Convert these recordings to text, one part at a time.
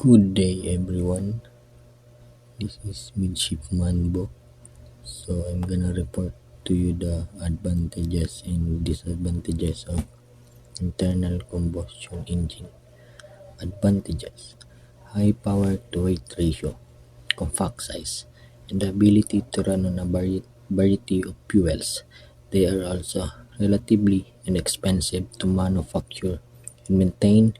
Good day, everyone. This is Midshipman Bo. So I'm gonna report to you the advantages and disadvantages of internal combustion engine. Advantages: high power to weight ratio, compact size, and the ability to run on a variety of fuels. They are also relatively inexpensive to manufacture and maintain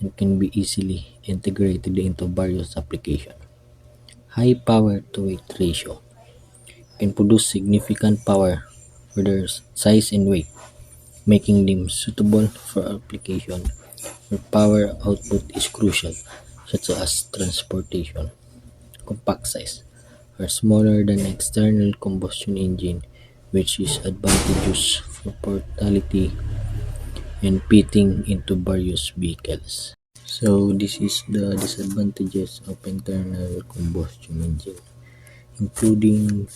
and can be easily integrated into various applications. High power to weight ratio can produce significant power for their size and weight, making them suitable for application where power output is crucial, such as transportation. Compact size are smaller than external combustion engine, which is advantageous for portability and fitting into various vehicles. So this is the disadvantages of internal combustion engine, including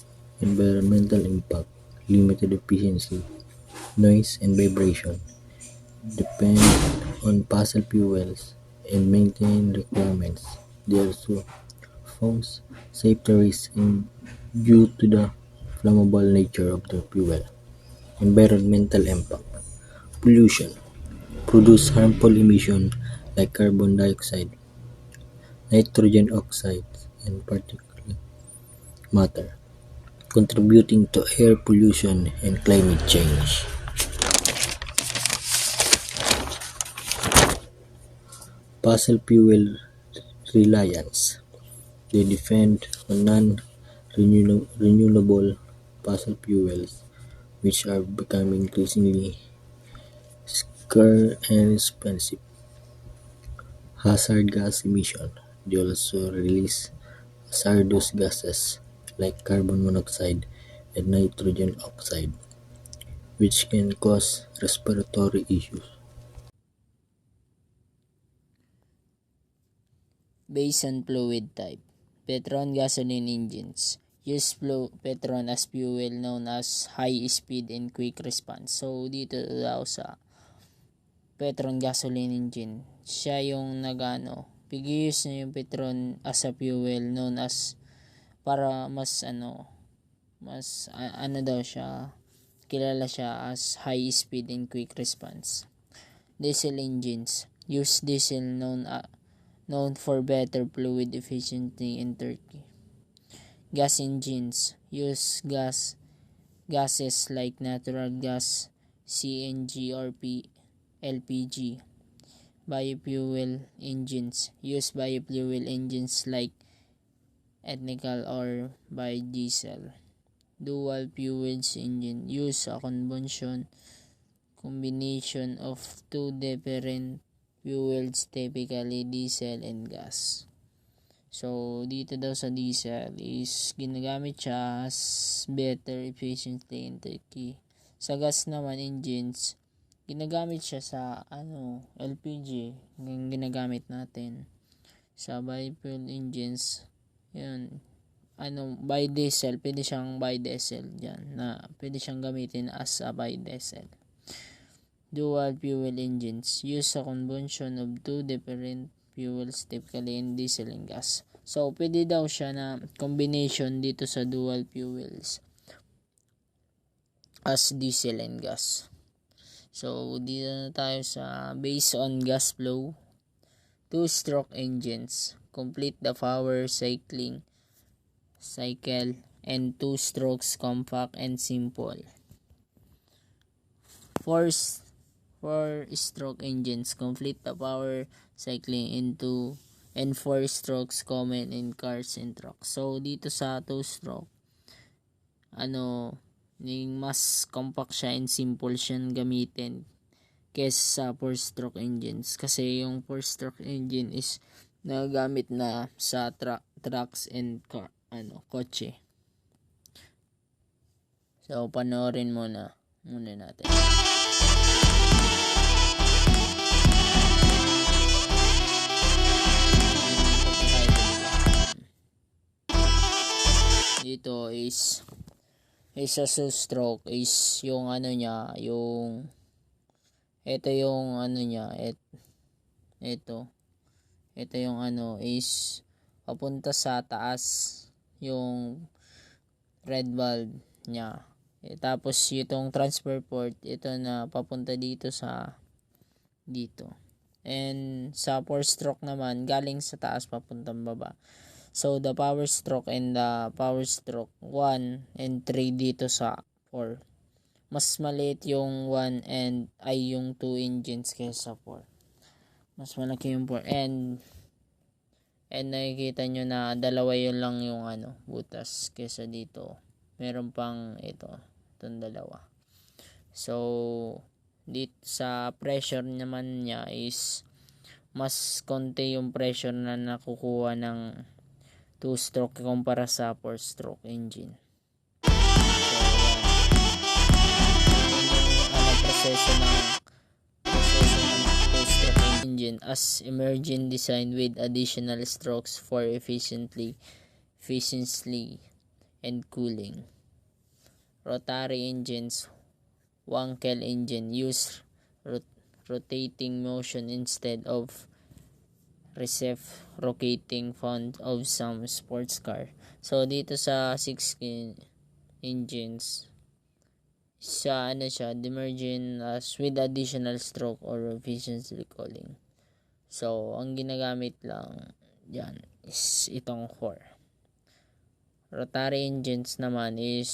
environmental impact, limited efficiency, noise and vibration, depend on fossil fuels, and maintenance requirements. They also pose safety risks due to the flammable nature of the fuel. Environmental impact: pollution, produce harmful emissions like carbon dioxide, nitrogen oxides, and particulate matter, contributing to air pollution and climate change. Fossil fuel reliance: they depend on non-renewable fossil fuels, which are becoming increasingly scarce and expensive. Hazard gas emission: they also release hazardous gases like carbon monoxide and nitrogen oxide, which can cause respiratory issues. Based on fluid type, Petron gasoline engines use Petron as fuel known as high speed and quick response. So dito daw sa Petron gasoline engine, siya yung pig-use niya yung Petron as a fuel known as para mas daw siya, kilala siya as high speed and quick response. Diesel engines use diesel known for better fluid efficiency in Turkey. Gas engines use gases like natural gas, CNG or LPG. Biofuel engines use biofuel engines like ethanol or biodiesel. Dual fuels engine use a combination of two different fuels, typically diesel and gas. So dito daw sa diesel is ginagamit siya as better efficiency in Turkey. Sa gas naman engines, ginagamit siya sa LPG, yung ginagamit natin. Sa biofuel engines, yun, biodiesel, pwede siyang biodiesel dyan, na pwede siyang gamitin as a biodiesel. Dual fuel engines use a combustion of two different fuels, typically in diesel and gas. So, pwede daw siya na combination dito sa dual fuels as diesel and gas. So, dito na tayo sa based on gas flow. Two-stroke engines complete the power cycle and two strokes, compact and simple. Four-stroke engines complete the power cycling into and four strokes common in cars and trucks. So dito sa two-stroke, yung mas compact siya and simple siyang gamitin kaysa sa four-stroke engines, kasi yung four-stroke engine is nagagamit na sa trucks and kotse. So panoorin muna natin. Dito is sa two-stroke is yung niya, yung ito yung niya, ito ito yung is papunta sa taas yung red valve niya. Tapos itong transfer port, ito na papunta dito sa dito. And sa 4-stroke naman, galing sa taas papuntang baba. So the power stroke and the power stroke 1 and 3 dito sa 4. Mas maliit yung 1 and yung 2 engines kaysa 4. Mas malaki yung 4 and nakikita nyo na dalawa yun lang yung butas kaysa dito. Meron pang itong dalawa. So dito sa pressure naman niya is mas konti yung pressure na nakukuha ng 2-stroke kumpara sa 4-stroke engine. So yan, proseso ng 2-stroke engine as emerging design with additional strokes for efficiency and cooling. Rotary engines, Wankel engine use rotating motion instead of reciprocating found of some sports car. So dito sa 6 engines, siya demerging as with additional stroke or efficiency cooling. So ang ginagamit lang diyan is itong 4. Rotary engines naman is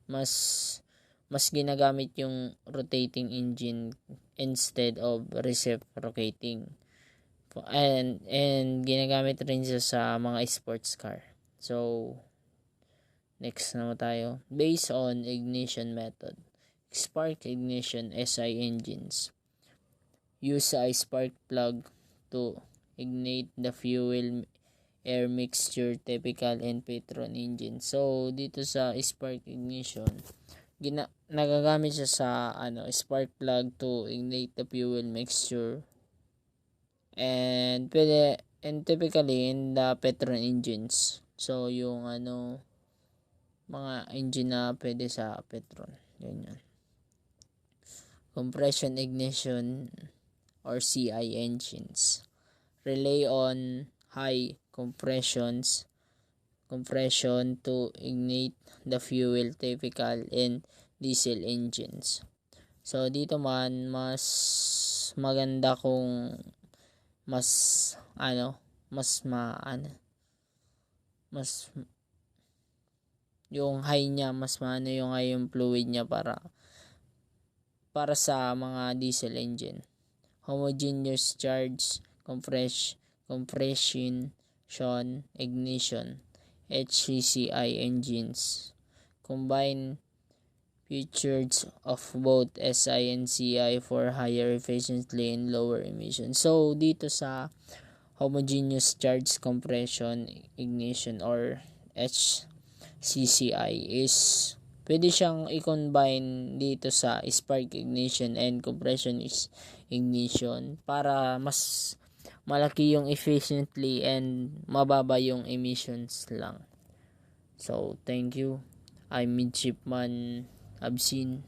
mas ginagamit yung rotating engine instead of reciprocating. And ginagamit rin siya sa mga sports car. So next naman tayo. Based on ignition method. Spark ignition SI engines use a spark plug to ignite the fuel air mixture typical in petrol engine. So dito sa spark ignition, nagagamit siya sa spark plug to ignite the fuel mixture, and typically in the petrol engines. So yung mga engine na pwede sa petrol, ganyan. Compression ignition or CI engines rely on high compression to ignite the fuel typical in diesel engines. So dito man mas maganda kung mas yung high niya, mas yung high yung fluid niya para sa mga diesel engine. Homogeneous charge compression ignition HCCI engines combine features of both SI and CI for higher efficiency and lower emissions. So dito sa homogeneous charge compression ignition or HCCI is pwede siyang i-combine dito sa spark ignition and compression ignition para mas malaki yung efficiently and mababa yung emissions lang. So thank you. I'm Midshipman Absin.